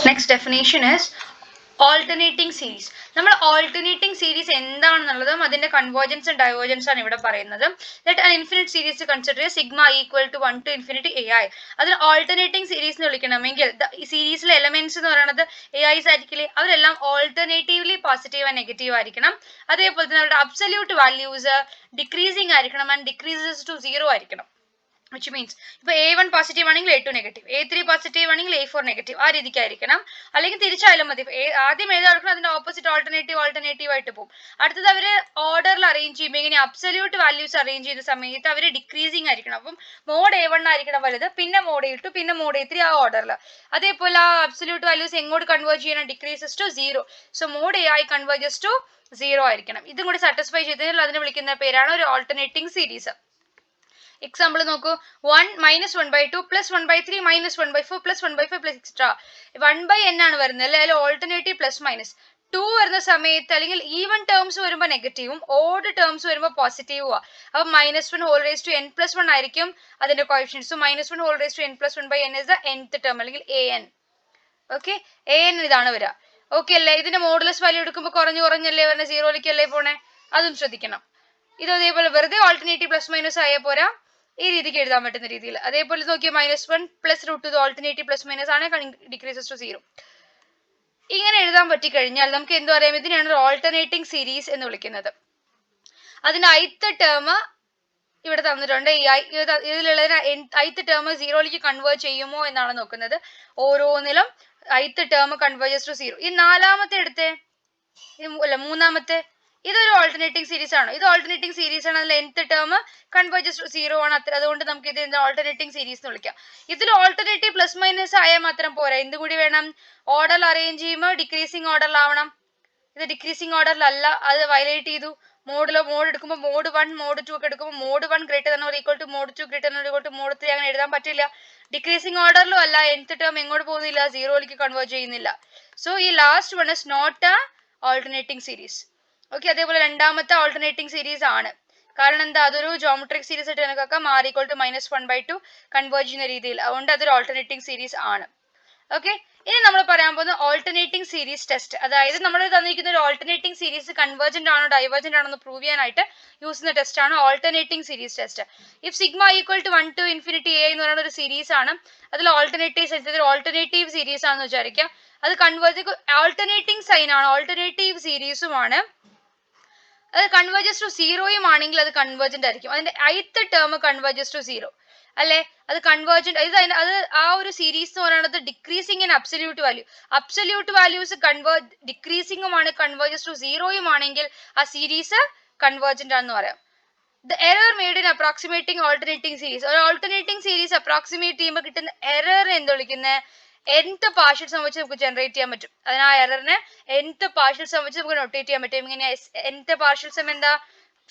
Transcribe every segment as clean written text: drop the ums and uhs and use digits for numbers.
Next definition is alternating series. നമ്മൾ alternating series എന്താണെന്നുള്ളതും അതിന്റെ convergence and divergence ആണ് ഇവിടെ പറയുന്നത്. Let an infinite series consider sigma equal to 1 to infinity ai. അതിന് alternating series എന്ന് വിളിക്കണമെങ്കിൽ ഈ സീരീസിലെ എലമെന്റ്സ് എന്ന് പറയുന്നത് ai's ആയിരിക്കില്ലേ, അവരെല്ലാം alternatively പോസിറ്റീവ് ആൻഡ് നെഗറ്റീവ് ആയിരിക്കണം. അതേപോലെ തന്നെ അവരുടെ അബ്സല്യൂട്ട് വാല്യൂസ് ഡിക്രീസിങ് ആയിരിക്കണം ആൻഡ് ഡിക്രീസസ് ടു 0 ആയിരിക്കണം. which means ഇപ്പോൾ A1 പോസിറ്റീവ് ആണെങ്കിൽ A2 നെഗറ്റീവ്, A3 പോസിറ്റീവ് ആണെങ്കിൽ A4 നെഗറ്റീവ്, ആ രീതിക്കായിരിക്കണം. അല്ലെങ്കിൽ തിരിച്ചായാലും മതി. ആദ്യം ഏതായിരിക്കണം അതിന്റെ ഓപ്പോസിറ്റ് ഓൾട്ടർനേറ്റീവ് ആയിട്ട് പോകും. അടുത്തത് അവർ ഓർഡറിൽ അറേഞ്ച് ചെയ്യുമ്പോൾ ഇങ്ങനെ അബ്സല്യൂട്ട് വാല്യൂസ് അറേഞ്ച് ചെയ്യുന്ന സമയത്ത് അവർ ഡിക്രീസിങ് ആയിരിക്കണം. അപ്പം മോഡ് A1 ആയിരിക്കണം വലുത്, പിന്നെ മോഡ് A2, പിന്നെ മോഡ് A3, ആ ഓർഡറിൽ. അതേപോലെ ആ അബ്സല്യൂട്ട് വാല്യൂസ് എങ്ങോട്ട് കൺവേർജ് ചെയ്യണം? Decreases to 0. So mod AI converges to 0 ആയിരിക്കണം. ഇതും കൂടി സാറ്റിസ്ഫൈ ചെയ്തതിനാൽ അതിനെ വിളിക്കുന്ന പേരാണ് ഒരു ഓൾട്ടർനേറ്റിംഗ് സീരീസ്. എക്സാമ്പിൾ നോക്കൂ, 1 minus 1/2 plus 1/3 minus 1/4 plus 1/5 plus extra 1/n ആണ് വരുന്നത് അല്ലെ. അതിൽ ഓൾട്ടർനേറ്റീവ് പ്ലസ് മൈനസ് 2 വരുന്ന സമയത്ത് അല്ലെങ്കിൽ ഈവൻ ടേംസ് വരുമ്പോൾ നെഗറ്റീവും ഓഡ് ടേംസ് വരുമ്പോൾ പോസിറ്റീവും. അപ്പൊ -1 whole raise to n plus 1 ആയിരിക്കും അതിന്റെ coefficient. So -1 whole raise to n plus 1/n is the nth term അല്ലെങ്കിൽ an. ഓക്കെ, an ഇതാണ് വരിക. ഓക്കെ അല്ലേ. ഇതിന്റെ മോഡുലസ് വാല്യൂ എടുക്കുമ്പോൾ കുറഞ്ഞല്ലേ വരുന്നത്, 0ലേക്കല്ലേ പോണേ, അതും ശ്രദ്ധിക്കണം. ഇത് അതേപോലെ വെറുതെ ഓൾട്ടർനേറ്റീവ് പ്ലസ് മൈനസ് ആയ പോരാ, ഈ രീതിക്ക് എഴുതാൻ പറ്റുന്ന രീതിയിൽ. അതേപോലെ നോക്കിയാൽ -1 plus root two alternative plus minus ആണ്, ഡിക്രീസസ് ടു 0. ഇങ്ങനെ എഴുതാൻ പറ്റിക്കഴിഞ്ഞാൽ നമുക്ക് എന്ത് പറയാം? ഇതിനെയാണ് ഒരു ഓൾട്ടർനേറ്റിംഗ് സീരീസ് എന്ന് വിളിക്കുന്നത്. അതിന്റെ ith ടേം ഇവിടെ തന്നിട്ടുണ്ട്. ഇതിലുള്ള ith ടേം 0ലേക്ക് കൺവേർട്ട് ചെയ്യുമോ എന്നാണ് നോക്കുന്നത്. ഓരോന്നിലും ith ടേം കൺവേർജസ് ടു 0. ഈ നാലാമത്തെ എടുത്തേ, അല്ല മൂന്നാമത്തെ, ഇതൊരു ഓൾട്ടർനേറ്റിംഗ് സീരീസ് ആണ്. ഇത് ഓൾട്ടർനേറ്റിംഗ് സീരീസ് ആണ്. അതിൽ nth ടേം കൺവേർജസ് ടു 0 ആണ്. അതുകൊണ്ട് നമുക്ക് ഇത് ഓൾട്ടർനേറ്റിംഗ് സീരീസ് എന്ന് വിളിക്കാം. ഇതിൽ ഓൾട്ടർനേറ്റീവ് പ്ലസ് മൈനസ് ആയാൽ മാത്രം പോരാ, എന്ത് കൂടി വേണം? ഓർഡർ അറേഞ്ച് ചെയ്യുമ്പോൾ ഡിക്രീസിങ് ഓർഡറിലാവണം. ഇത് ഡിക്രീസിങ് ഓർഡറിലല്ല, അത് വയലേറ്റ് ചെയ്തു. മോഡ് എടുക്കുമ്പോൾ മോഡ് 1 മോഡ് 2 ഒക്കെ എടുക്കുമ്പോൾ mod 1 greater than or equal to mod 2 greater than or equal to mod 3 അങ്ങനെ എഴുതാൻ പറ്റില്ല. ഡിക്രീസിങ് ഓർഡറിലും അല്ല, nth ടേം എങ്ങോട്ട് പോകുന്നില്ല? 0ലേക്ക് കൺവേർട്ട് ചെയ്യുന്നില്ല. സോ ഈ last one is not a alternating series. Okay, അതേപോലെ രണ്ടാമത്തെ ഓൾട്ടർനേറ്റിംഗ് സീരീസ് ആണ്. കാരണം എന്താ? അതൊരു ജോമെട്രിക് സീരീസ് ആയിട്ട് കണക്കാക്കാം. r ഈക്വൽ ടു -1/2 കൺവേർട്ട് ചെയ്യുന്ന രീതിയിൽ. അതുകൊണ്ട് അതൊരു ഓൾട്ടർനേറ്റിംഗ് സീരീസ് ആണ്. ഓക്കെ, ഇനി നമ്മൾ പറയാൻ പോകുന്ന ഓൾട്ടർനേറ്റിംഗ് സീരീസ് ടെസ്റ്റ്. അതായത് നമ്മൾ തന്നിരിക്കുന്ന ഒരു ഓൾട്ടർനേറ്റിംഗ് സീരീസ് കൺവേർജന്റ് ആണോ ഡൈവേർജന്റ് ആണോ എന്ന് പ്രൂവ് ചെയ്യാനായിട്ട് യൂസ് ചെയ്യുന്ന ടെസ്റ്റ് ആണ് alternating series test. If sigma equal to 1 to infinity a എന്ന് പറയുന്ന ഒരു സീരീസ് ആണ്. അതിൽ ഓൾട്ടർനേറ്റീവ് സീരീസ് ആണെന്ന് വിചാരിക്കാം. അത് ഓൾട്ടർനേറ്റിംഗ് സൈൻ ആണ്, ഓൾട്ടർനേറ്റീവ് സീരീസുമാണ്. അത് കൺവേർജസ് ടു 0യും ആണെങ്കിൽ അത് കൺവേർജന്റ് ആയിരിക്കും. അതിന്റെ ith ടേം കൺവേർജസ് ടു 0 അല്ലെ, അത് കൺവേർജന്റ്. അത് ആ ഒരു സീരീസ് എന്ന് പറയുന്നത് ഡിക്രീസിങ് ഇൻ അബ്സല്യൂട്ട് വാല്യൂസ് ഡിക്രീസിംഗുമാണ്, കൺവേർജസ് ടു 0യും ആണെങ്കിൽ ആ സീരീസ് കൺവേർജന്റ് ആണെന്ന് പറയാം. The error made in approximating alternating series. ഒരു ഓൾട്ടർനേറ്റിംഗ് സീരീസ് അപ്രോക്സിമേറ്റ് ചെയ്യുമ്പോൾ കിട്ടുന്ന എറർ എന്ത് വിളിക്കുന്നത്? nth പാർഷ്യൽ സം വെച്ച് നമുക്ക് ജനറേറ്റ് ചെയ്യാൻ പറ്റും. അതിന് ആ എററിനെ nth പാർഷ്യൽ സം വെച്ച് നമുക്ക് നൊട്ടേറ്റ് ചെയ്യാൻ പറ്റും. ഇങ്ങനെ nth പാർഷ്യൽ സം എന്താ?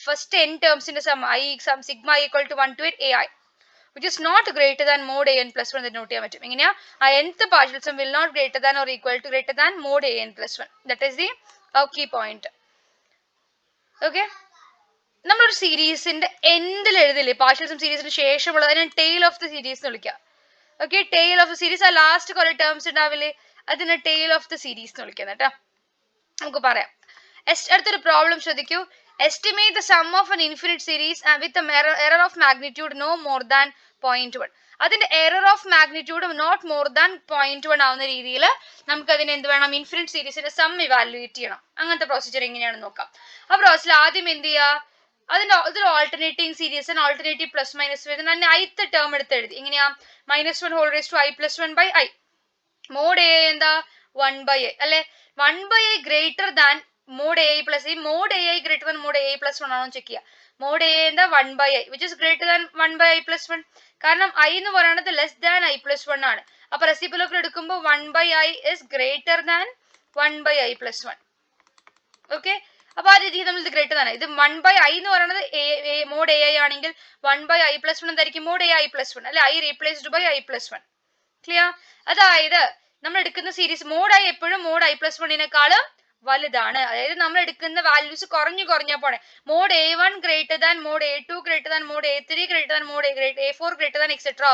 ഫസ്റ്റ് n ടേംസിന്റെ sum sigma equal to 1 to ai which is not greater than mod an plus 1 എന്ന് നോട്ട് ചെയ്യാൻ പറ്റും. എങ്ങനെയാ? ആ nth partial sum will not greater than or equal to greater than mod an plus 1. That is the key point. Okay, നമ്മളൊരു സീരീസിന്റെ എൻഡിൽ എഴുതില്ലേ partial some സീരീസിന് ശേഷമുള്ള, അതിനെ ടെയിൽ ഓഫ് ദി സീരീസ് എന്ന് വിളിക്കാം. Okay, tale of the series. ആ last കുറെ terms ഉണ്ടാവില്ലേ, അതിനെ ടെയിൽ ഓഫ് ദി സീരീസ് എന്ന് വിളിക്കുന്നത് കേട്ടോ. നമുക്ക് പറയാം. അടുത്തൊരു പ്രോബ്ലം ശ്രദ്ധിക്കൂ. Estimate the sum of an infinite series with error of magnitude no more than 0.1. അതിന്റെ error of magnitude not more than 0.1 ആവുന്ന രീതിയിൽ നമുക്ക് അതിന് എന്ത് വേണം? ഇൻഫിനിറ്റ് സീരീസിന്റെ സം ഇവാലുവേറ്റ് ചെയ്യണം. അങ്ങനത്തെ പ്രൊസീജിയർ എങ്ങനെയാണെന്ന് നോക്കാം. ആ പ്രോസസ്സിൽ ആദ്യം എന്ത് ചെയ്യുക? ഇതൊരു alternating series, alternative plus minus വരുന്ന ith ടേം എടുത്ത് എഴുതി. എങ്ങനെയാ? -1 whole raise to i plus 1/i. Mod a എന്താ? 1/i അല്ലെ. 1/i greater than mod ai plus. ഈ mod ai greater than mod ai plus 1 ആണോ ചെക്ക് ചെയ്യുക. മോഡ് a എന്താ? 1/i which is greater than 1/i plus 1. കാരണം i എന്ന് പറയുന്നത് less than i plus 1 ആണ്. അപ്പൊ റെസിപ്രോക്കൽ എടുക്കുമ്പോൾ 1/i is greater than 1/i plus 1. Okay, അപ്പൊ ആ രീതിയിൽ നമ്മൾ ഇത് ഗ്രേറ്റർ ആണ്. ഇത് 1/i എന്ന് പറയുന്നത് മോഡ് ai ആണെങ്കിൽ 1/i plus 1 എന്തായിരിക്കും? മോഡ് ai plus 1 അല്ലെ. i replaced by i plus 1. Clear? അതായത് നമ്മൾ എടുക്കുന്ന സീരീസ് മോഡ് i എപ്പോഴും മോഡ് i plus 1-നേക്കാളും വലുതാണ്. അതായത് നമ്മൾ എടുക്കുന്ന വാല്യൂസ് കുറഞ്ഞാ പോണെ. Mod A1 greater than mod A2 greater than mod A3 greater than mod A4 greater than etcetera.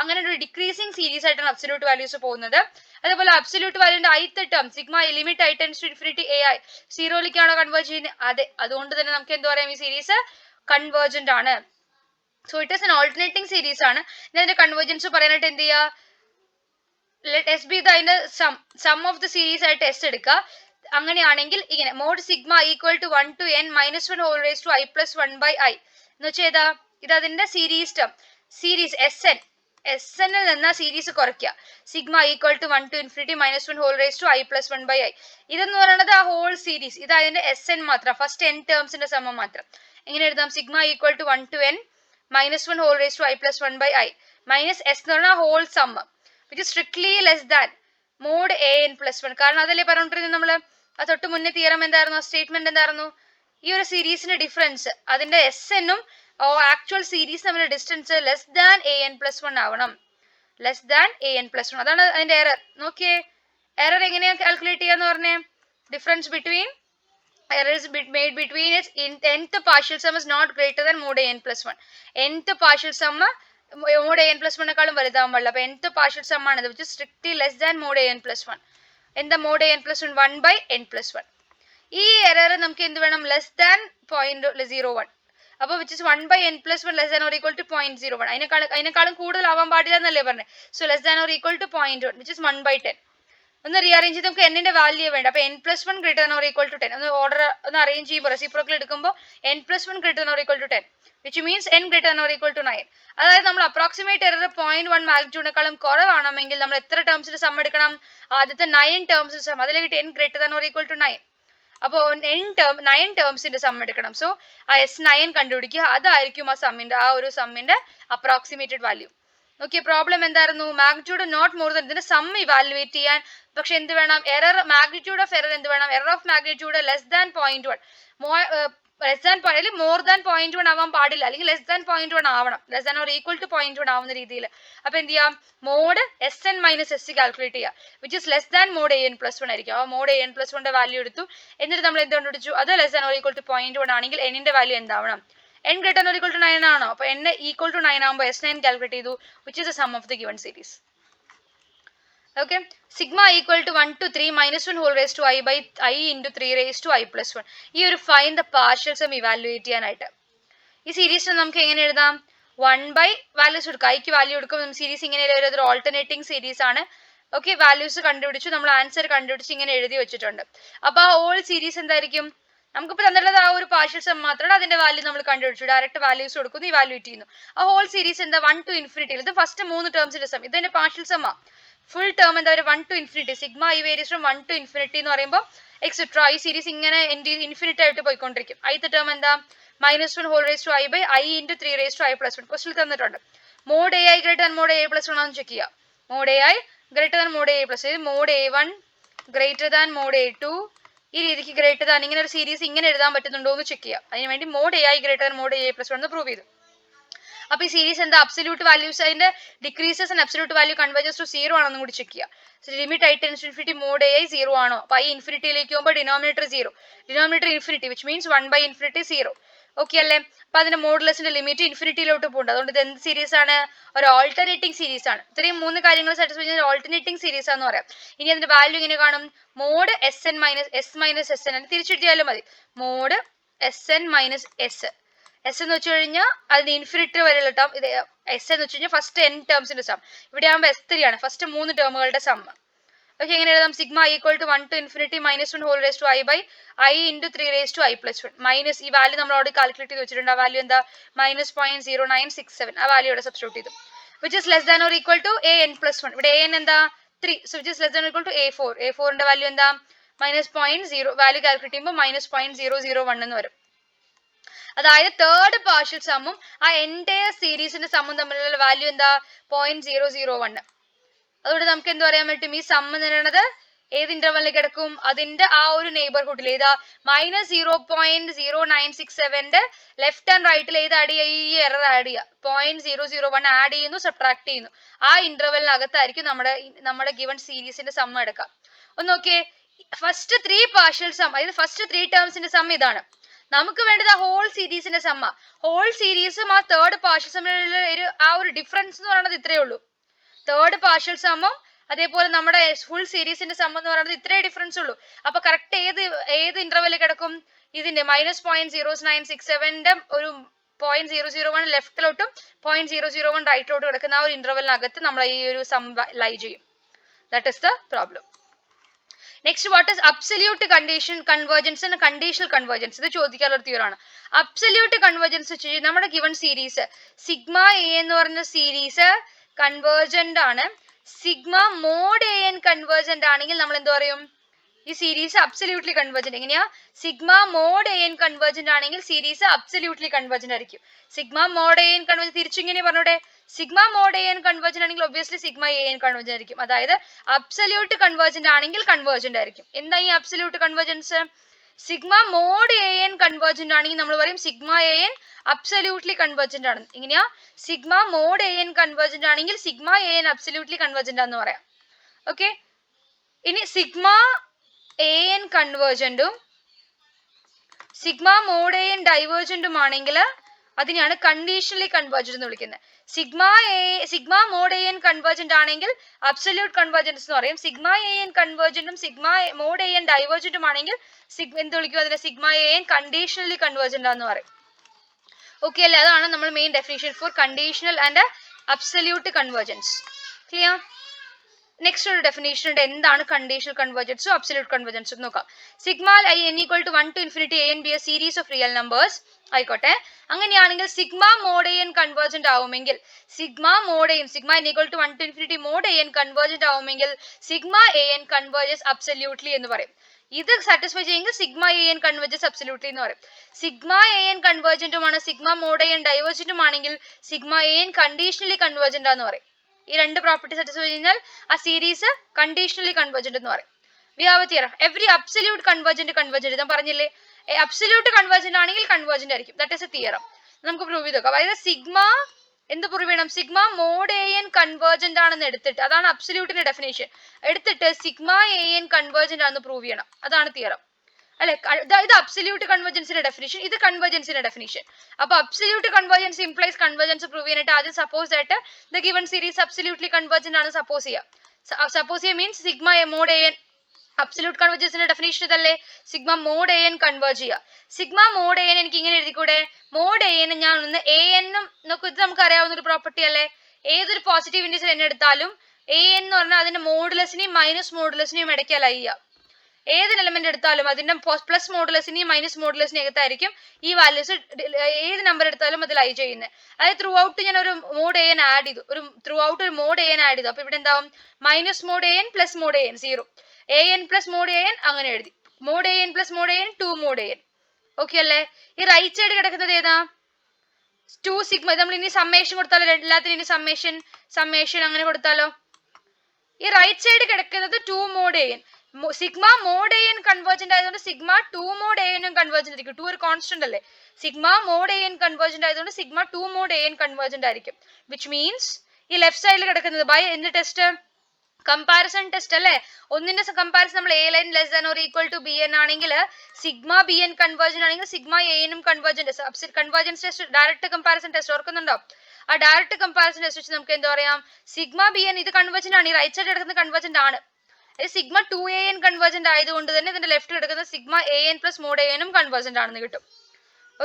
അങ്ങനെ ഒരു ഡിക്രീസിങ് സീരീസ് ആയിട്ടാണ് അബ്സല്യൂട്ട് വാല്യൂസ് പോകുന്നത്. അതേപോലെ അബ്സല്യൂട്ട് വാല്യൂന്റെ ith term sigma limit I tends to infinity AI സീറോയിലേക്കാണോ converge ചെയ്യുന്നത്? അതെ. അതുകൊണ്ട് തന്നെ നമുക്ക് എന്ത് പറയാം, ഈ സീരീസ് കൺവേർജന്റ് ആണ്. So it is an alternating series ആണ്. ഇതിന്റെ കൺവേർജൻസ് പറയാനായിട്ട് എന്ത് ചെയ്യുക, ലെറ്റ് എസ് ബി അതിന്റെ സം ഓഫ് ദ സീരീസ് ആയിട്ട് എസ് എടുക്കുക. അങ്ങനെയാണെങ്കിൽ ഇങ്ങനെ mod sigma equal to 1 to n minus 1 whole raise to I plus 1 by I എന്ന് വെച്ചാൽ ഏതാ, ഇത് അതിന്റെ സീരീസ് ടേം, സീരീസ് എസ് എന്നിൽ നിന്ന് സീരീസ് കുറയ്ക്കുക. Sigma equal to 1 to infinity minus 1 whole raise to I plus 1 by I. ഇതെന്ന് പറയുന്നത് ആ ഹോൾ സീരീസ്, ഇത് അതിന്റെ എസ് എൻ മാത്രം, ഫസ്റ്റ് n ടേംസിന്റെ സമം മാത്രം. എങ്ങനെ എഴുതാം, sigma equal to 1 to n minus 1 whole raise to I plus 1 by I minus S എന്ന് പറഞ്ഞാൽ whole sum which is strictly less than mod an plus 1. കാരണം അതല്ലേ പറഞ്ഞോണ്ടിരുന്നത് നമ്മള്, ആ തൊട്ട് മുന്നേ തിയറം എന്തായിരുന്നു, സ്റ്റേറ്റ്മെന്റ് എന്തായിരുന്നു, ഈ ഒരു സീരീസിന്റെ ഡിഫറൻസ് അതിന്റെ എസ് എന്നും ആക്ച്വൽ സീരീസ് തമ്മിലുള്ള distance less than an plus 1 ആവണം, ലെസ് ദാൻ an plus 1. അതാണ് അതിന്റെ എറർ. നോക്കിയേ, എറർ എങ്ങനെയാ കാൽക്കുലേറ്റ് ചെയ്യാന്ന് പറഞ്ഞേ, difference between errors made between its nth partial sum is not greater than mod an plus 1. nth partial sum mod an plus 1 നെക്കാളും വലുതാവാൻ പാടില്ല. അപ്പൊ nth partial sum ആണിത്, which is strictly less than mod an plus 1. എന്താ mod an plus 1? 1 by n plus 1. ഈ error നമുക്ക് എന്ത് വേണം, less than 0.01. അപ്പൊ which is 1 by n plus 1 less than or equal to 0.01. അതിനേക്കാളും കൂടുതൽ ആവാൻ പാടില്ല എന്നല്ലേ പറഞ്ഞത്. So less than or equal to 0.1 which is 1 by 10. ഒന്ന് റീഅറേഞ്ച് ചെയ്ത് നമുക്ക് എന്നിന്റെ വാല്യൂ വേണ്ട. അപ്പൊ n plus 1 greater than or equal to 10. ഒന്ന് ഓർഡർ ഒന്ന് അറേഞ്ച് ചെയ്യുമ്പോൾ റെസിപ്രോക്കൽ എടുക്കുമ്പോൾ n plus 1 greater than or equal to 10 which means n greater than or equal to 9. അതായത് നമ്മൾ അപ്രോക്സിമേറ്റ് എറർ 0.1 മാഗ്നിറ്റ്യൂഡിനേക്കാളും കുറവാണെങ്കിൽ നമ്മൾ എത്ര ടേംസിന്റെ സം എടുക്കണം, ആദ്യത്തെ 9 ടേംസിന്റെ സം, അതിലേക്ക് n greater than or equal to 9. അപ്പോൾ 9 ടേംസിന്റെ സം എടുക്കണം. സോ ആ S9 കണ്ടുപിടിക്കുക, അതായിരിക്കും ആ ഒരു സമ്മിന്റെ അപ്രോക്സിമേറ്റഡ് വാല്യൂ. ഓക്കെ, പ്രോബ്ലം എന്തായിരുന്നു, മാഗ്നിറ്റ്യൂഡ് നോട്ട് മോർ ദാൻ, ഇതിന്റെ സം ഇവാലുവേറ്റ് ചെയ്യാൻ പക്ഷെ എന്ത് വേണം, എറർ മാഗ്നിറ്റ്യൂഡ് ഓഫ് എറർ എന്ത് വേണം, error of magnitude less than 0.1, less than more than 0.1 ആവാൻ പാടില്ല, അല്ലെങ്കിൽ ലെസ് ദാൻ 0.1 ആവണം, less than or equal to 0.1 ആവുന്ന രീതിയിൽ. അപ്പൊ എന്ത് ചെയ്യാം, mod S N minus S calculate ചെയ്യാം, which is less than mod an plus 1 ആയിരിക്കും. ആ മോഡ് an plus 1 വാല്യൂ എടുത്തു, എന്നിട്ട് നമ്മൾ എന്ത് കണ്ടുപിടിച്ചു, അത് less than or equal to 0.1 ആണെങ്കിൽ എന്നിന്റെ വാല്യൂ എന്താവണം, n greater than or equal to 9 ആണോ, അപ്പൊ n equal to 9 ആകുമ്പോൾ S9 കാൽക്കുലേറ്റ് ചെയ്തു, which is the sum of the given series. Okay, sigma equal to 1 to 3 minus 1 whole raised to I by I into 3 raised to I plus 1. ഈ ഒരു find the partial sum evaluate ചെയ്യാനായിട്ട് ഈ സീരീസിന് നമുക്ക് എങ്ങനെ എഴുതാം, 1 by values എടുക്കാം, ഐക്ക് value എടുക്കും, സീരീസ് ഇങ്ങനെ ഒരു ഓൾട്ടർനേറ്റിംഗ് സീരീസ് ആണ്. ഓക്കെ, വാല്യൂസ് കണ്ടുപിടിച്ചു, നമ്മൾ ആൻസർ കണ്ടുപിടിച്ച് ഇങ്ങനെ എഴുതി വെച്ചിട്ടുണ്ട്. അപ്പൊ ആ ഹോൾ സീരീസ് എന്തായിരിക്കും, നമുക്കിപ്പോൾ തന്നിട്ടുള്ളത് ആ ഒരു പാർഷ്യൽ സം മാത്രമാണ്, അതിന്റെ വാല്യൂ നമ്മൾ കണ്ടുപിടിച്ചു, ഡയറക്റ്റ് വാല്യൂസ് കൊടുക്കുന്നു, ഇവാലുവേറ്റ് ചെയ്യുന്നു. ആ ഹോൾ സീരീസ് എന്താ 1 to ഇൻഫിനിറ്റി, ഇത് ഫസ്റ്റ് 3 ടേംസിന്റെ സം, ഇതിന്റെ പാർഷ്യൽ സമ്മാ. ഫുൾ ടേം എന്താ പറയുക 1 to ഇൻഫിനിറ്റി, സിഗ്മ ഈ വേരിയസ് ഫ്രം 1 to ഇൻഫിനിറ്റി എന്ന് പറയുമ്പോൾ എക്സെട്ര ഈ സീരീസ് ഇങ്ങനെ ഇൻഫിനിറ്റി ആയിട്ട് പോയിക്കൊണ്ടിരിക്കും. ith ടേം എന്താ -1 whole raise to I by I into 3 raised to I plus 1. ക്വസ്റ്റിൽ തന്നിട്ടുണ്ട്. Mod AI greater than mod A plus 1 ആണെന്ന് ചെക്ക് ചെയ്യുക. Mod AI greater than mod A plus, mod A1 greater than mod A2 ഈ രീതിക്ക് greater than, ഇങ്ങനെ ഒരു series ഇങ്ങനെ എഴുതാൻ പറ്റുന്നുണ്ടോ എന്ന് ചെക്ക് ചെയ്യുക. അതിനുവേണ്ടി mod AI greater than mod A plus 1 എന്ന് പ്രൂവ് ചെയ്തു. അപ്പൊ ഈ സീരീസ് എന്താ, അബ്സല്യൂട്ട് വാല്യൂസ് അതിന്റെ decreases and absolute value converges to 0 ആണെന്നും കൂടി ചെക്ക് ചെയ്യുക. Limit I tends to infinity mod AI 0 ആണോ, അപ്പൊ I ഇൻഫിനിറ്റിയിലേക്ക് പോകുമ്പോൾ denominator 0, denominator infinity which means 1 by infinity 0. Okay അല്ലേ, അപ്പൊ അതിന്റെ മോഡുലസിന്റെ ലിമിറ്റ് ഇൻഫിനിറ്റിയിലോട്ട് പോകുന്നുണ്ട്. അതുകൊണ്ട് ഇത് എന്ത് സീരീസ് ആണ്, ഒരു ഓൾട്ടർനേറ്റിംഗ് സീരീസ് ആണ്. ഇത്രയും 3 കാര്യങ്ങൾ സാറ്റിസ്ഫൈ ചെയ്യുന്ന ഓൾട്ടർനേറ്റിംഗ് സീരീസ് ആണെന്ന് പറയാം. ഇനി അതിന്റെ വാല്യൂ ഇങ്ങനെ കാണും, mod SN minus S N തിരിച്ചെഴുതിയാലും മതി, മോഡ് SN മൈനസ് S എന്ന് വെച്ച് കഴിഞ്ഞാൽ അതിന് ഇൻഫിനിറ്റി വരെയുള്ള ടേം, ഇത് S എന്ന് വെച്ച് കഴിഞ്ഞാൽ ഫസ്റ്റ് n ടേംസിന്റെ സം, ഇവിടെ ആകുമ്പോൾ S3 ആണ്, ഫസ്റ്റ് 3 ടേമുകളുടെ സം. ഓക്കെ, എങ്ങനെ എഴുതാം, sigma equal to 1 to infinity -1 whole raise to I by I into 3 raised to I plus 1 minus ഈ വാല്യൂ നമ്മൾ അവിടെ കാൽക്കുലേറ്റ് ചെയ്ത് വെച്ചിട്ടുണ്ട്. ആ വാല്യൂ എന്താ -0.0967, ആ വാല്യൂ ഇവിടെ സബ്സ്റ്റിറ്റ്യൂട്ട് ചെയ്തു, which is less than or equal to an plus 1. ഇവിടെ an എന്താ 3, so which is less than or equal to A4 ന്റെ വാല്യൂ എന്താ -0.0, വാല്യൂ കാൽക്കുലേറ്റ് ചെയ്യുമ്പോൾ -0.001 എന്ന് വരും. അതായത് തേർഡ് പാർഷ്യൽ സമ്മും ആ എൻറ്റയർ സീരീസിന്റെ സമ്മും തമ്മിലുള്ള വാല്യൂ എന്താ 0.001. അതുകൊണ്ട് നമുക്ക് എന്ത് പറയാൻ പറ്റും, ഈ സം എന്ന് പറയുന്നത് ഏത് ഇന്റർവെല്ലിൽ കിടക്കും, അതിന്റെ ആ ഒരു നെയ്ബർഹുഡിൽ ഏതാ -0.0967 ലെഫ്റ്റ് ആൻഡ് റൈറ്റിൽ ഏത് ആഡ് ചെയ്യുക, ഈ എറർ ആഡ് ചെയ്യുക, 0.001 ആഡ് ചെയ്യുന്നു, സബ്ട്രാക്ട് ചെയ്യുന്നു, ആ ഇന്റർവെല്ലിനകത്തായിരിക്കും നമ്മുടെ ഗിവൺ സീരീസിന്റെ സം എടുക്കുക. ഒന്ന് നോക്കിയേ, ഫസ്റ്റ് 3 പാർഷ്യൽ സം, അതായത് ഫസ്റ്റ് 3 ടേംസിന്റെ സം ഇതാണ്. നമുക്ക് വേണ്ടത് ഹോൾ സീരീസിന്റെ സമ്മ. ഹോൾ സീരീസും ആ തേർഡ് പാർഷ്യൽ സമ്മിലുള്ള ആ ഒരു ഡിഫറൻസ് എന്ന് പറയുന്നത് ഇത്രയേ ഉള്ളൂ. തേർഡ് പാർഷ്യൽ സമ്മും അതേപോലെ നമ്മുടെ ഫുൾ സീരീസിന്റെ സം എന്ന് പറയുന്നത് ഇത്രേ ഡിഫറൻസ് ഉള്ളൂ. അപ്പൊ കറക്റ്റ് ഏത് ഇന്റർവെല് കിടക്കും? ഇതിന്റെ -0.0967ന്റെ ഒരു 0.001 ലെഫ്റ്റിലോട്ടും 0.001 റൈറ്റിലോട്ടും കിടക്കുന്ന ആ ഒരു ഇന്റർവെലിനകത്ത് നമ്മൾ ഈ ഒരു സം ലൈ ചെയ്യും. That is the problem. Next, what is absolute condition convergence and conditional convergence? ഇത് ചോദിക്കാനുള്ള തിയറാണ്. അബ്സല്യൂട്ട് കൺവേർജൻസ് വെച്ച് നമ്മുടെ ഗിവൺ സീരീസ് സിഗ്മ എ എന്ന് പറഞ്ഞ സീരീസ് കൺവേർജന്റ് ആണ്. Sigma mod A N convergent ആണെങ്കിൽ നമ്മൾ എന്ത് പറയും? ഈ സീരീസ് അബ്സല്യൂട്ട്ലി കൺവേർജന്റ്. എങ്ങനെയാ? Sigma mod A N convergent ആണെങ്കിൽ സീരീസ് അബ്സല്യൂട്ട്ലി കൺവേർജന്റ് ആയിരിക്കും. Sigma mod A N convergent തിരിച്ചിങ്ങനെ പറഞ്ഞൂടെ? Sigma mod A N convergent ആണെങ്കിൽ obviously sigma A N convergent ആയിരിക്കും. അതായത് അബ്സല്യൂട്ട് കൺവേർജന്റ് ആണെങ്കിൽ കൺവേർജന്റ് ആയിരിക്കും. എന്താ ഈ absolute convergence? Sigma mod A N convergent ആണെങ്കിൽ നമ്മൾ പറയും sigma A N absolutely convergent ആണ്. എങ്ങനെയാ? Sigma mod A N convergent ആണെങ്കിൽ sigma A N absolutely convergent ആണെന്ന് പറയാം. ഓക്കെ, ഇനി സിഗ്മ എ എൻ കൺവേർജന്റും സിഗ്മ മോഡ് എ എൻ ഡൈവേർജന്റും ആണെങ്കിൽ അതിനെയാണ് കണ്ടീഷണലി കൺവേർജന്റ് എന്ന് വിളിക്കുന്നത്. Sigma mod A N convergent ആണെങ്കിൽ അബ്സല്യൂട്ട് കൺവേർജൻസ് എന്ന് പറയും. സിഗ്മ എ എൻ കൺവേർജന്റും സിഗ്മ മോഡ് എ എൻ ഡൈവേർജന്റും ആണെങ്കിൽ എന്ത് വിളിക്കും? അതിനെ sigma A N conditionally convergent എന്ന് പറയും. ഓക്കെ അല്ലേ? അതാണ് നമ്മൾ main definition for conditional and absolute convergence. Clear? Next ഒരു ഡെഫിനേഷൻ ഉണ്ട്, എന്താണ് കണ്ടീഷണൽ കൺവേർജൻസും അബ്സല്യൂട്ട് കൺവേർജൻസും നോക്കാം. Sigma I N equal to 1 to infinity a and b a series of real numbers ആയിക്കോട്ടെ. അങ്ങനെയാണെങ്കിൽ sigma mod A N convergent ആവുമെങ്കിൽ sigma N equal to 1 to infinity mod A N convergent ആവുമെങ്കിൽ sigma A N converges absolutely എന്ന് പറയും. ഇത് satisfy ചെയ്യുമെങ്കിൽ sigma A N converges absolutely എന്ന് പറയും. സിഗ്മ എ എൻ കൺവേർജന്റുമാണ് സിഗ്മ മോഡ് എ എൻ ഡൈവേർജന്റും ആണെങ്കിൽ sigma A N conditionally convergent എന്ന് പറയും. ഈ രണ്ട് പ്രോപ്പർട്ടി സാറ്റിസ്ഫൈ കഴിഞ്ഞാൽ ആ സീരീസ് കണ്ടീഷണലി കൺവേർജന്റ് എന്ന് പറയും. We have a theorem, every absolute convergent ഞാൻ പറഞ്ഞില്ലേ, അബ്സല്യൂട്ട് കൺവേർജന്റ് ആണെങ്കിൽ കൺവേർജന്റ് ആയിരിക്കും. That is a theorem. നമുക്ക് പ്രൂവ് ചെയ്ത് നോക്കാം. അതായത് സിഗ്മ എന്ത് പ്രൂവ് ചെയ്യണം? Sigma mod A N convergent ആണെന്ന് എടുത്തിട്ട്, അതാണ് അബ്സല്യൂട്ടിന്റെ ഡെഫിനേഷൻ, എടുത്തിട്ട് സിഗ്മ എ എൻ കൺവേർജന്റ് ആണെന്ന് പ്രൂവ് ചെയ്യണം. അതാണ് തിയറം അല്ലെ? ഇത് അബ്സല്യൂട്ട് കൺവേർജൻസിന്റെ ഡെഫിനിഷൻ, ഇത് കൺവേർജൻസിന്റെ ഡെഫിനിഷൻ. അപ്പൊ absolute convergence implies convergence prove ചെയ്യാനായിട്ട് ആദ്യം സപ്പോസ് ആയിട്ട് the given series absolutely convergent ആണ് സപ്പോസ് ചെയ്യുക. സപ്പോസ് ചെയ്യുക means sigma mod A N, absolute കൺവേർജൻസിന്റെ ഡെഫിനിഷൻ ഇതല്ലേ? Sigma mod A N converge ചെയ്യുക. സിഗ്മ മോഡ് എ എൻ എനിക്ക് ഇങ്ങനെ എഴുതിക്കൂടെ? മോഡ് എ എൻ ഞാൻ ഒന്ന് എ എന്നും നോക്കൂ, ഇത് നമുക്ക് അറിയാവുന്ന ഒരു പ്രോപ്പർട്ടി അല്ലേ? ഏതൊരു പോസിറ്റീവ് ഇൻഡിജർ എൻ എടുത്താലും എ എൻ എന്ന് പറഞ്ഞാൽ അതിന്റെ മോഡുലസിനെയും മൈനസ് മോഡുലസിനെയും ഇടയ്ക്ക് അലൈ ചെയ്യുക. ഏതൊരു എലമെന്റ് എടുത്താലും അതിന്റെ പ്ലസ് മോഡുലസിനെയും മൈനസ് മോഡുലസിനെയും അകത്തായിരിക്കും ഈ വാല്യൂസ്. ഏത് നമ്പർ എടുത്താലും അതിൽ ഐ ചെയ്യുന്നത്. അതായത് ത്രൂ ഔട്ട് ഞാൻ ഒരു മോഡ് എ എൻ ആഡ് ചെയ്തു, ഒരു മോഡ് എ എൻ ആഡ് ചെയ്തു. അപ്പൊ ഇവിടെ എന്താവും? Minus mod A N plus mod A N 0, A N plus mod A N അങ്ങനെ എഴുതി. Mod A N plus mod A N 2 mod A N. Okay അല്ലേ? ഈ റൈറ്റ് സൈഡ് കിടക്കുന്നത് ഏതാ? 2 സിഗ്മ. നമ്മൾ ഇനി സമ്മേഷൻ കൊടുത്താലോ? എല്ലാത്തിനും ഇനി സമ്മേഷൻ അങ്ങനെ കൊടുത്താലോ? ഈ റൈറ്റ് സൈഡ് കിടക്കുന്നത് 2 mod A N. Sigma mod A N convergent ആയതുകൊണ്ട് സിഗ്മ 2 മോഡ് എ എനും കൺവേർജന്റ് ആയിരിക്കും. 2 ഒരു കോൺസ്റ്റന്റ് അല്ലേ? Sigma mod A N convergent ആയതുകൊണ്ട് sigma 2 mod A N convergent ആയിരിക്കും. വിച്ച് മീൻസ് ഈ ലെഫ്റ്റ് സൈഡിൽ കിടക്കുന്നത് ബൈ എന്ത് ടെസ്റ്റ്? കമ്പാരിസൺ ടെസ്റ്റ് അല്ലേ? ഒന്നിന്റെ കമ്പാരിസൺ നമ്മൾ A line less than or equal to B N ആണെങ്കിൽ സിഗ്മ ബി എൻ കൺവേർജന്റ് ആണെങ്കിൽ സിഗ്മ എ എനും convergent. Convergence test direct comparison test ഓർക്കുന്നുണ്ടോ? ആ ഡയറക്റ്റ് കമ്പാരിസൺ ടെസ്റ്റ് വെച്ച് നമുക്ക് എന്താ പറയാം? സിഗ്മ ബി എൻ ഇത് കൺവേർജന്റ് ആണ്, ഈ റൈറ്റ് സൈഡ് കിടക്കുന്നത് കൺവേർജന്റ് ആണ്. സിഗ്മ 2 എ എൻ കൺവേർജന്റ് ആയതുകൊണ്ട് തന്നെ ഇതിന്റെ ലെഫ്റ്റ് കിടക്കുന്ന sigma A N plus mod A എനും കൺവേർജന്റ് ആണെന്ന് കിട്ടും.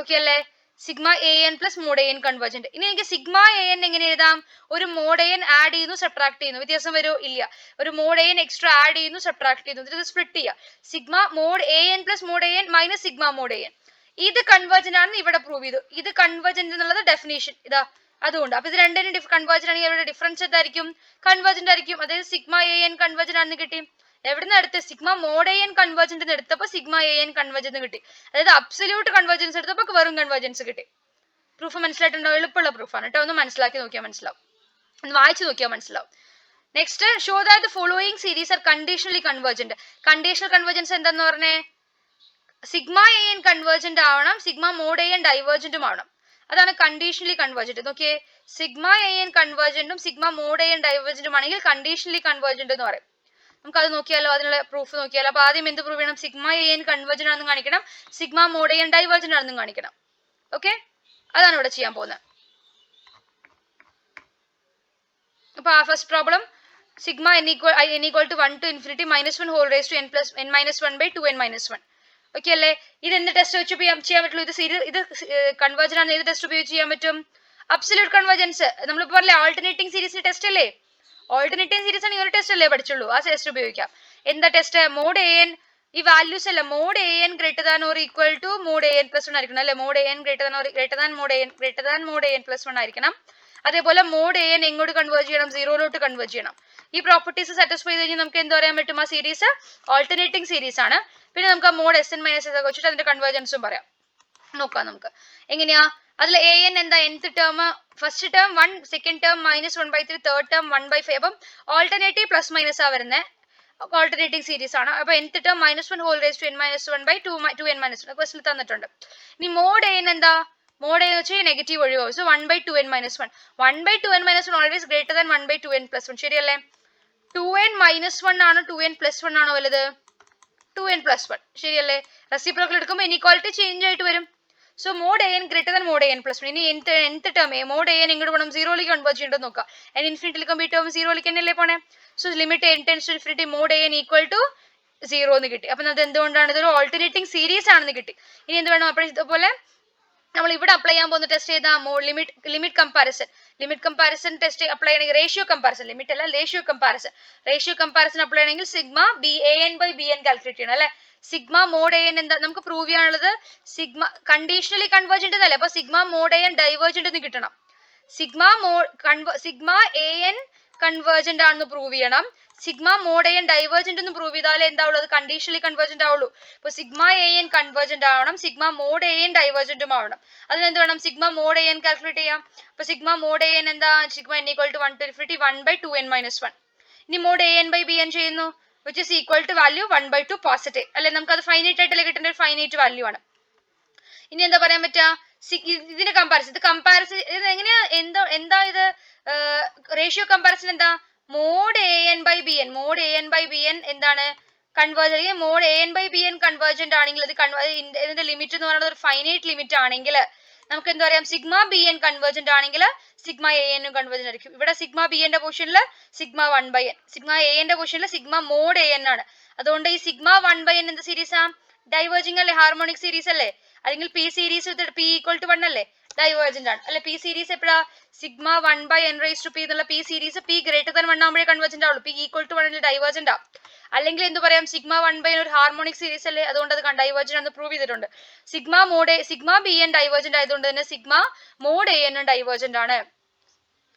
ഓക്കെ അല്ലേ? Sigma A N plus mod A N convergent. ഇനി എനിക്ക് സിഗ്മ എ എൻ എങ്ങനെ എഴുതാം? ഒരു മോഡ് എ എൻ ആഡ് ചെയ്യുന്നു, സബ്ട്രാക്ട് ചെയ്യുന്നു. വ്യത്യാസം വരുമോ? ഇല്ല. ഒരു mod A N extra add ചെയ്യുന്നു, സബ്ട്രാക്ട് ചെയ്യുന്നു. ഇത് സ്പ്ലിറ്റ് ചെയ്യുക. Sigma mod A N plus mod A N minus sigma mod A N. ഇത് കൺവേർജന്റ് ആണെന്ന് ഇവിടെ പ്രൂവ് ചെയ്തു. ഇത് കൺവേർജന്റ് എന്നുള്ളത് ഡെഫിനേഷൻ ഇതാ. അതുകൊണ്ട് അപ്പൊ ഇത് രണ്ടിനും കൺവേർജന്റ് ആണെങ്കിൽ അവരുടെ ഡിഫറൻസ് എന്തായിരിക്കും? കൺവേർജന്റ് ആയിരിക്കും. അതായത് സിഗ്മ എ എൻ കൺവേർജന്റ് ആണെന്ന് കിട്ടി. എവിടുന്ന് എടുത്ത്? Sigma mod A N convergent എടുത്തപ്പോൾ സിഗ്മ എ എൻ കൺവേർജന്റ് കിട്ടി. അതായത് അബ്സല്യൂട്ട് കൺവേർജൻസ് എടുത്തപ്പോൾ വെറും കൺവേർജൻസ് കിട്ടി. പ്രൂഫ് മനസ്സിലായിട്ടുണ്ടോ? എളുപ്പമുള്ള പ്രൂഫാണ് കേട്ടോ. ഒന്ന് മനസ്സിലാക്കി നോക്കിയാൽ മനസ്സിലാവും, ഒന്ന് വായിച്ചു നോക്കിയാൽ മനസ്സിലാവും. Next, show that the following series are conditionally convergent. Conditional convergence എന്താന്ന് പറഞ്ഞേ? സിഗ്മ എ എൻ കൺവേർജന്റ് ആവണം, സിഗ്മ മോഡ് എ എൻ ഡൈവേർജന്റും ആവണം. അതാണ് കണ്ടീഷണലി കൺവേർജന്റ്. നോക്കിയേ, സിഗ്മ എ എൻ കൺവേർജന്റും സിഗ്മ മോഡ് എ എൻ ഡൈവേർജന്റും ആണെങ്കിൽ കണ്ടീഷണലി കൺവേർജന്റ് എന്ന് പറയും. നമുക്ക് അത് നോക്കിയാലോ, അതിനുള്ള പ്രൂഫ് നോക്കിയാലോ. അപ്പൊ ആദ്യം എന്ത് പ്രൂവ് ചെയ്യണം? സിഗ്മ എ എൻ കൺവേർജന്റ് ആണെന്ന് കാണിക്കണം, സിഗ്മ മോഡ് എൻ ഡൈവേർജന്റ് ആണെന്നും കാണിക്കണം. ഓക്കെ, അതാണ് ഇവിടെ ചെയ്യാൻ പോകുന്നത്. അപ്പൊ ആ first problem sigma n equal to 1 to infinity -1 whole raised to n minus 1 by 2n minus 1. Okay അല്ലേ? ഇത് എന്ത് ടെസ്റ്റ് വെച്ച് ചെയ്യാൻ പറ്റുള്ളൂ? ഇത് കൺവേർജൻ ആണ്. ഏത് ടെസ്റ്റ് ഉപയോഗിച്ച് ചെയ്യാൻ പറ്റും? Absolute convergence. നമ്മളിപ്പോ പറഞ്ഞില്ലേ ആൾട്ടർനേറ്റിംഗ് സീരീസിന്റെ ടെസ്റ്റ് അല്ലേ? ആൾട്ടർനേറ്റിംഗ് സീരീസ് ആണ് ഈ ഒരു ടെസ്റ്റ് അല്ലേ പഠിച്ചുള്ളൂ? ആ ടെസ്റ്റ് ഉപയോഗിക്കാം. എന്താ ടെസ്റ്റ്? മോഡ് എ എൻ, ഈ വാല്യൂസ് അല്ല, mod A N greater than or equal to mod A N plus 1 ആയിരിക്കണം അല്ലെ? Mod A N greater than mod A N plus 1 ആയിരിക്കണം. അതേപോലെ മോഡ് എ എൻ എങ്ങോട്ട് കൺവേർജ് ചെയ്യണം? സീറോയിലോട്ട് കൺവേർജ് ചെയ്യണം. ഈ പ്രോപ്പർട്ടീസ് സാറ്റിസ്ഫൈ ചെയ്ത് കഴിഞ്ഞാൽ നമുക്ക് എന്ത് പറയാൻ പറ്റും? ആ സീരീസ് ആൾട്ടർനേറ്റിംഗ് സീരീസ് ആണ്. പിന്നെ നമുക്ക് ആ മോഡ് എസ് എൻ മൈനസ് ഒക്കെ വെച്ചിട്ട് അതിന്റെ കൺവേർജൻസും പറയാം. നോക്കാം നമുക്ക് എങ്ങനെയാ. അതിൽ എ എൻ എന്താ? nth term, first term 1, second term -1/3, third term 1/5. അപ്പം ഓൾട്ടർനേറ്റീവ് പ്ലസ് മൈനസ് ആ വരുന്നത്. ഓൾട്ടർനേറ്റിംഗ് സീരീസ് ആണ്. അപ്പൊ nth term -1 whole raised to n minus 1 by 2n minus 1 ക്വസ്റ്റിൽ തന്നിട്ടുണ്ട്. ഇനി മോഡ് എ എൻ എന്താ? മോഡ് എ വെച്ച് നെഗറ്റീവ് ഒഴിവാകും. So 1/2n minus 1. 1/2n minus 1 always greater than 1/2n plus 1. ശരിയല്ലേ? 2n minus 1 ആണോ 2n plus 1 ആണോ വലുത്? 2n plus 1. ശരിയല്ലേ? റെസിപ്രോക്കൽ എടുക്കുമ്പോൾ ഇനീക്വാളിറ്റി ചേഞ്ച് ആയിട്ട് വരും. So mod A N greater than mod A N plus 1. ഇനി nth term mod A N ഇങ്ങോട്ട് പോകണം, സീറോയിലേക്ക് കൺവേർജ് ചെയ്യേണ്ടത് നോക്കാം. n ഇൻഫിനിറ്റിയിലേക്കും ഈ ടേം സീറോയിലേക്ക് തന്നെയല്ലേ പോണേ? So limit n tends to infinity mod A N equal to 0 എന്ന് കിട്ടി. അപ്പൊ അത് എന്തുകൊണ്ടാണ്? ഇതൊരു ഓൾട്ടർനേറ്റിംഗ് സീരീസ് ആണെന്ന് കിട്ടി. ഇനി എന്ത് വേണം? അപ്പോൾ ഇതുപോലെ നമ്മൾ ഇവിടെ അപ്ലൈ ചെയ്യാൻ പോകുന്ന ടെസ്റ്റ് ചെയ്താൽ ലിമിറ്റ് കമ്പാരിസൺ ടെസ്റ്റ് അപ്ലൈ ചെയ്യണമെങ്കിൽ റേഷ്യോ കമ്പാരിസൺ, ലിമിറ്റ് അല്ല റേഷ്യോ കമ്പാരിസൺ അപ്ലൈ ചെയ്യണമെങ്കിൽ sigma B A N by B N calculate ചെയ്യണം അല്ലെ? സിഗ്മ മോഡ് എ എൻ എന്താ നമുക്ക് പ്രൂവ് ചെയ്യാനുള്ളത്? സിഗ്മ കണ്ടീഷണലി കൺവേർജന്റ് എന്നല്ലേ? അപ്പൊ sigma mod A N divergent എന്ന് കിട്ടണം. സിഗ്മ എ എൻ കൺവേർജന്റ് ആണെന്ന് പ്രൂവ് ചെയ്യണം. Sigma mod A N divergent എന്ന് പ്രൂവ് ചെയ്താലേ എന്താവുള്ളൂ? അത് കണ്ടീഷണലി കൺവേർജന്റ് ആവുള്ളൂ. ഇപ്പൊ സിഗ്മ എ എൻ കൺവേർജന്റ് ആവണം, സിഗ്മ മോഡ് എ എൻ ഡൈവേർജന്റും ആവണം. അതിനെന്ത് വേണം? Sigma mod A N calculate ചെയ്യാം. അപ്പൊ സിഗ്മ മോഡ് എ എൻ എന്താ? Sigma n equal to 1 to infinity 1/2n minus 1. ഇനി mod A N by B N ചെയ്യുന്നു, which is equal to value 1/2 positive അല്ലെ? നമുക്ക് അത് ഫൈനൈറ്റ് ആയിട്ടല്ലേ കിട്ടേണ്ട? ഒരു ഫൈനൈറ്റ് വാല്യൂ ആണ്. ഇനി എന്താ പറയാൻ പറ്റുക? ഇതിന്റെ കമ്പാരിസൺ ഇത് എങ്ങനെയാ? എന്താ ഇത് റേഷ്യോ കമ്പാരിസൺ? എന്താ? Mod A N by B N, എന്താണ്? Convergent. Mod A N by B N convergent ആണെങ്കിൽ ഇതിന്റെ ലിമിറ്റ് എന്ന് പറയുന്നത് ഒരു ഫൈനൈറ്റ് ലിമിറ്റ് ആണെങ്കിൽ നമുക്ക് എന്താ പറയാം? സിഗ്മ ബി എൻ കൺവേർജന്റ് ആണെങ്കിൽ സിഗ്മ എ എനും കൺവേർജന്റ് ആയിരിക്കും. ഇവിടെ സിഗ്മ ബി എന്റെ പൊസിഷനിൽ സിഗ്മ 1/n, സിഗ്മ എ എന്റെ പൊസിഷനിൽ സിഗ്മ മോഡ് എ എൻ ആണ്. അതുകൊണ്ട് ഈ സിഗ്മ 1/n എന്ത് സീരീസാ? ഡൈവേർജിങ് അല്ലേ? ഹാർമോണിക് സീരീസ് അല്ലേ? അല്ലെങ്കിൽ P series P equal to 1 അല്ലേ? ഡൈവേർജന്റ് ആണ് അല്ലെ? പി സീരീസ് എപ്പോഴാ? Sigma 1/n raise to P എന്നുള്ള P series P greater than 1 ആകുമ്പോഴേ കൺവേർജന്റ് ആവുള്ളൂ. പി ഈക്വൽ ടു 1 ഡൈവേർജന്റ് ആവും. അല്ലെങ്കിൽ എന്ത് പറയാം? സിഗ്മ 1/n ഒരു ഹാർമോണിക് സീരീസ് അല്ലേ? അതുകൊണ്ട് അത് ഡൈവേർജന്റ് ആണെന്ന് പ്രൂവ് ചെയ്തിട്ടുണ്ട്. സിഗ്മ ബി എൻ ഡൈവേർജന്റ് ആയതുകൊണ്ട് തന്നെ sigma mod A N divergent ആണ്.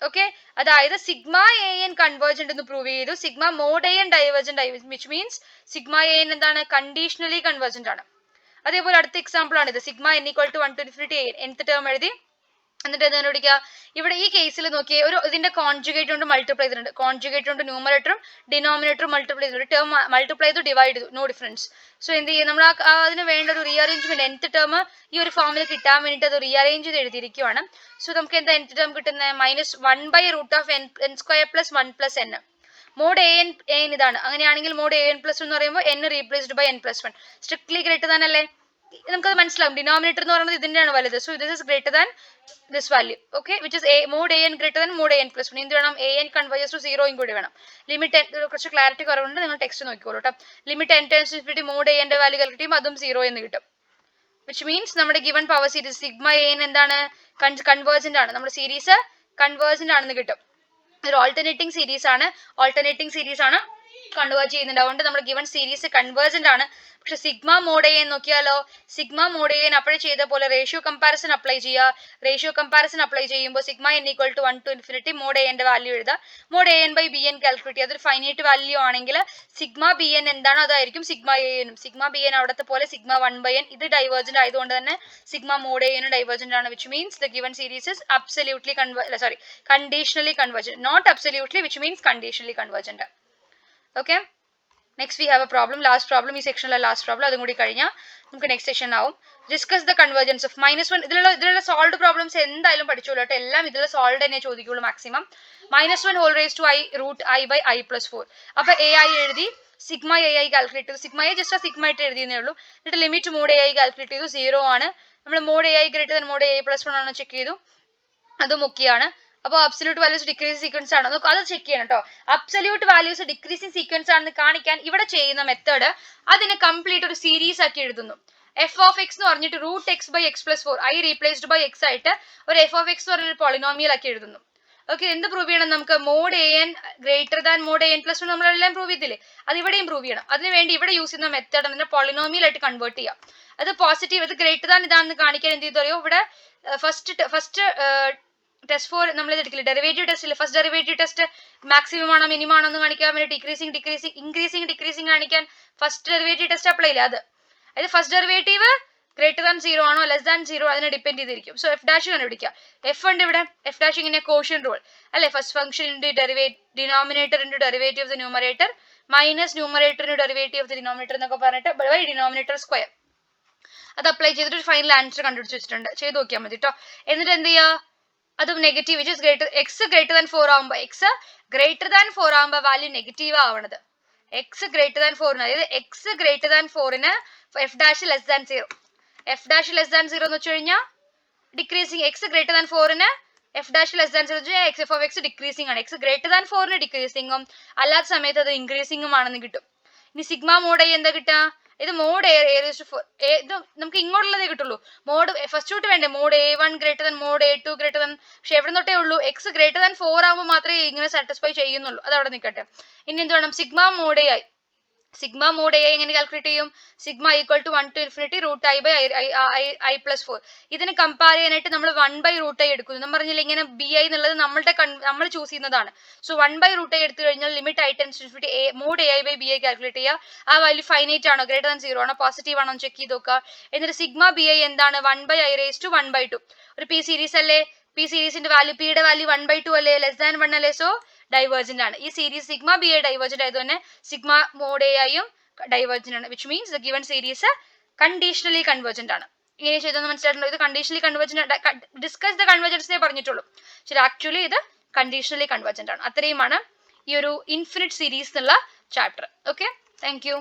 ഓക്കെ, അതായത് സിഗ്മ എ എൻ കൺവേർജന്റ് എന്ന് പ്രൂവ് ചെയ്തു, sigma mod A N divergent ആയി, which means sigma A N എന്താണ്? കണ്ടീഷണലി കൺവേർജന്റ് ആണ്. അതേപോലെ അടുത്ത എക്സാമ്പിൾ ആണ് ഇത്. Sigma n equal to 1 to infinity nth term എഴുതി, എന്നിട്ട് എന്താണ് പിടിക്കുക? ഇവിടെ ഈ കേസിൽ നോക്കിയേ, ഒരു ഇതിന്റെ കോൺജുഗേറ്റ് കൊണ്ട് മൾട്ടിപ്ലൈ ചെയ്തിട്ടുണ്ട്. കോൺജുഗേറ്റ് കൊണ്ട് ന്യൂമറേറ്ററും ഡിനോമിനേറ്ററും മൾട്ടിപ്ലൈ ചെയ്തിട്ടുണ്ട്. ടേം മൾട്ടിപ്ലൈ ചെയ്തു, ഡിവൈഡ് ചെയ്തു, നോ ഡിഫറൻസ്. സോ എന്ത് ചെയ്യും? നമ്മൾ അതിന് വേണ്ട ഒരു റീഅറേഞ്ച്മെന്റ് nth ടേം ഈ ഒരു ഫോമിൽ കിട്ടാൻ വേണ്ടിയിട്ട് അത് റീഅറേഞ്ച് ചെയ്ത് എഴുതിയിരിക്കുകയാണ്. സോ നമുക്ക് എന്താ nth ടേം കിട്ടുന്നത്? -1/√(n² + 1 + n). Mode A N ഇതാണ്. അങ്ങനെയാണെങ്കിൽ മോഡ് എ എൻ പ്ലസ് എന്ന് പറയുമ്പോൾ n replaced by n + 1 strictly greater than അല്ലേ? നമുക്കത് മനസ്സിലാവും. ഡിനോമിനേറ്റർ എന്ന് പറയുന്നത് ഇതിന്റെയാണ് വലുത്. So this is greater than this value. Okay, which is mod A N greater than mod A N plus 1. എന്ത് വേണം? എ എൻ കൺവേർജസ് ടു 0 കൂടി വേണം. ലിമിറ്റ് കുറച്ച് ക്ലാരിറ്റി കുറവുണ്ട്, നിങ്ങൾ ടെക്സ്റ്റ് നോക്കിക്കോളൂ കേട്ടോ. Limit n tends to infinity mod a എന്റെ വാല്യൂ കാൽക്കുലേറ്റ് ചെയ്യുമ്പോൾ അതും 0 എന്ന് കിട്ടും. വിച്ച് മീൻസ് നമ്മുടെ given power series sigma A N എന്താണ്? കൺവേർജന്റ് ആണ്. നമ്മുടെ സീരീസ് കൺവേർജന്റ് ആണെന്ന് കിട്ടും. ഒരു ഓൾട്ടർനേറ്റിംഗ് സീരീസ് ആണ്, കൺവേർജ് ചെയ്യുന്നുണ്ട്. അതുകൊണ്ട് നമ്മുടെ ഗിവൺ സീരീസ് കൺവേർജന്റ് ആണ്. പക്ഷെ സിഗ്മ മോഡ് എ നോക്കിയാലോ? സിഗ്മ മോഡ് എ അപ്ലൈ ചെയ്ത പോലെ റേഷ്യോ കമ്പാരിസൺ അപ്ലൈ ചെയ്യുമ്പോൾ sigma n equal to 1 to infinity mod എന്റെ വാല്യൂ എഴുതുക. Mod A N by B N calculate ചെയ്യുക. അതൊരു ഫൈനൈറ്റ് വാല്യൂ ആണെങ്കിൽ സിഗ്മ ബി എൻ എന്താണോ അതായിരിക്കും സിഗ്മ എ എനും. സിഗ്മ ബി എൻ അവിടത്തെ പോലെ സിഗ്മ 1/n ഇത് ഡൈവേർജന്റ് ആയതുകൊണ്ട് തന്നെ സിഗ്മ മോഡ് എ എനും ഡൈവേർജന്റ് ആണ്. Which means the given series is conditionally convergent, not absolutely, which means conditionally convergent. Okay, next we have a problem, last problem, ഈ സെക്ഷനിലെ last problem. അതും കൂടി കഴിഞ്ഞാൽ നമുക്ക് നെക്സ്റ്റ് സെഷൻ ആവും. Discuss the convergence of -1. ഇതിലുള്ള solve problems എന്തായാലും പഠിച്ചോളൂ കേട്ടോ. എല്ലാം ഇതിൽ സോൾവ് തന്നെ ചോദിക്കുള്ളൂ maximum. -1 whole raise to i root i by i plus 4. അപ്പൊ എ ഐ എഴുതി, സിഗ്മ എ ഐ കാൽക്കുലേറ്റ് ചെയ്തു. സിഗ്മ എ ജസ്റ്റ് ആ സിഗ്മ ആയിട്ട് എഴുതിയേ ഉള്ളൂ. എന്നിട്ട് limit mod A I calculate ചെയ്തു, 0 ആണ്. നമ്മൾ mod A I greater than mod A I plus 1 ആണോ ചെക്ക് ചെയ്തു, അതും മുഖ്യമാണ്. അപ്പോൾ അബ്സല്യൂട്ട് വാല്യൂസ് ഡിക്രീസിങ് സീക്വൻസ് ആണോ നോക്കുക, അത് ചെക്ക് ചെയ്യണം കേട്ടോ. അബ്സല്യൂട്ട് വാല്യൂസ് ഡിക്രീസിങ് സീക്വൻസ് ആണെന്ന് കാണിക്കാൻ ഇവിടെ ചെയ്യുന്ന മെത്തേഡ്, അതിനെ കംപ്ലീറ്റ് ഒരു സീരീസ് ആക്കി എഴുതുന്നു. എഫ് ഓഫ് എക്സ് എന്ന് പറഞ്ഞിട്ട് root x by x plus 4 i replaced by x ആയിട്ട് ഒരു എഫ് ഓഫ് എക്സ് എന്ന് പറഞ്ഞൊരു പോളിനോമിയൽ ആക്കി എഴുതുന്നു. ഓക്കെ, എന്ത് പ്രൂവ് ചെയ്യണം നമുക്ക്? Mod A N greater than mod A N plus 1 നമ്മളെല്ലാം പ്രൂവ് ചെയ്തില്ലേ, അത് ഇവിടെയും പ്രൂവ് ചെയ്യണം. അതിനുവേണ്ടി ഇവിടെ യൂസ് ചെയ്യുന്ന മെത്തേഡ് അതിനെ പോളിനോമിയൽ ആയിട്ട് കൺവേർട്ട് ചെയ്യാം. അത് പോസിറ്റീവ്, ഇത് ഗ്രേറ്റർ ദാൻ ഇതാണെന്ന് കാണിക്കാൻ എന്ത് ചെയ്തു അറിയോ, ഇവിടെ ഫസ്റ്റ് ടെസ്റ്റ് ഫോർ നമ്മൾ എടുക്കില്ല, ഡെറിവേറ്റീവ് ടെസ്റ്റ് ഇല്ല, ഫസ്റ്റ് ഡെറിവേറ്റീവ് ടെസ്റ്റ് മാക്സിമം ആണോ മിനിമം ആണോ എന്ന് കാണിക്കാൻ വേണ്ടി ഇൻക്രീസിങ് കാണിക്കാൻ ഫസ്റ്റ് ഡെറിവേറ്റീവ് ടെസ്റ്റ് അപ്ലൈ ഇല്ല. അത് ഫസ്റ്റ് ഡെറിവേറ്റീവ് ഗ്രേറ്റർ ദാൻ 0 ആണോ ലെസ് ദാൻ 0 അതിനെ ഡിപ്പെൻഡ് ചെയ്തിരിക്കും. സോ എഫ് ഡാഷ് കണ്ടുപിടിക്കുക. എഫ് ഉണ്ട് ഇവിടെ, എഫ് ഡാഷ് ഇങ്ങനെ കോഷ്യൻ റൂൾ അല്ലെ, first function denominator into derivative of the numerator minus numerator into derivative of the denominator എന്നൊക്കെ പറഞ്ഞിട്ട് ബൈ ഡിനോമിനേറ്റർ സ്ക്വയർ. അത് അപ്ലൈ ചെയ്തിട്ട് ഒരു ഫൈനൽ ആൻസർ കണ്ടുപിടിച്ച് വെച്ചിട്ടുണ്ട്, ചെയ്ത് നോക്കിയാൽ മതി കേട്ടോ. എന്നിട്ട് എന്ത് ചെയ്യുക, അതും negative which is greater x greater than 4 ആകുമ്പോൾ, എക്സ് ഗ്രേറ്റർ ദാൻ 4 ആകുമ്പോൾ വാല്യൂ നെഗറ്റീവ് ആവണത്. എക്സ് ഗ്രേറ്റർ ദാൻ 4, അതായത് എക്സ് ഗ്രേറ്റർ ദാൻ 4ന് f dash less than 0, f dash less than 0 എന്ന് വെച്ച് കഴിഞ്ഞാൽ ഡിക്രീസിങ്. എക്സ് ഗ്രേറ്റർ ദാൻ 4ന് f dash less than 0 x f of x decreasing ആണ്. X greater than 4ന് ഡിക്രീസിങ്ങും അല്ലാത്ത സമയത്ത് അത് ഇൻക്രീസിങ്ങും ആണെന്ന് കിട്ടും. ഇനി സിഗ്മ മോഡ് എന്താ കിട്ടുക, ഇത് മോഡ് ഇത് നമുക്ക് ഇങ്ങോട്ടുള്ളതേ കിട്ടുള്ളൂ. മോഡ് ഫസ്റ്റ് തൊട്ട് വേണ്ടേ, mod A1 greater than mod A2 greater than, പക്ഷെ എവിടെ തൊട്ടേ ഉള്ളൂ, എക്സ് ഗ്രേറ്റർ ദാൻ 4 ആകുമ്പോൾ മാത്രമേ ഇങ്ങനെ സാറ്റിസ്ഫൈ ചെയ്യുന്നുള്ളൂ. അത് അവിടെ നിൽക്കട്ടെ. ഇനി എന്ത് വേണം, സിഗ്മ മോഡ് എ എങ്ങനെ കാൽക്കുലേറ്റ് ചെയ്യും? Sigma equal to 1 to infinity root i by i plus 4. ഇതിന് കമ്പയർ ചെയ്യാനായിട്ട് നമ്മൾ 1 ബൈ റൂട്ട് i എടുക്കുന്നു. നമ്മൾ പറഞ്ഞില്ല ഇങ്ങനെ ബി ഐ എന്നുള്ളത് നമ്മൾ ചൂസ് ചെയ്യുന്നതാണ്. സോ 1 ബൈ റൂട്ട് i എടുത്തു കഴിഞ്ഞാൽ limit i tends to infinity mod A i by b i calculate ചെയ്യുക. ആ വാല്യൂ ഫൈനൈറ്റ് ആണോ ഗ്രേറ്റർ ദാൻ 0 ആണോ പോസിറ്റീവ് ആണോ ചെക്ക് ചെയ്ത് നോക്കുക. എന്നിട്ട് സിഗ്മ ബി ഐ എന്താണ്, 1 by i raise to 1 by 2. ഒരു പി സീരീസ് അല്ലേ, പി സീരീസിന്റെ വാല്യൂ പിയുടെ വാല്യൂ 1 ബൈ 2 അല്ലേ, ലെസ് ദാൻ 1 അല്ലേ, സോ ഡൈവേർജന്റ് ആണ്. ഈ series sigma B I divergent ആയത് തന്നെ സിഗ്മ മോഡ് എ ഐയും ഡൈവേർജന്റ് ആണ്, which means the given series conditionally convergent ആണ്. ഇങ്ങനെ ചെയ്തെന്ന് മനസ്സിലായിട്ടുണ്ടോ? ഇത് കണ്ടീഷണലി കൺവേർജന്റ്, ഡിസ്കസ് ദ കൺവേർജൻസിനെ പറഞ്ഞിട്ടുള്ളൂ, പക്ഷേ ആക്ച്വലി ഇത് കണ്ടീഷണലി കൺവേർജന്റ് ആണ്. അത്രയുമാണ് ഈ ഒരു ഇൻഫിനിറ്റ് സീരീസ് എന്നുള്ള ചാപ്റ്റർ. Okay, thank you.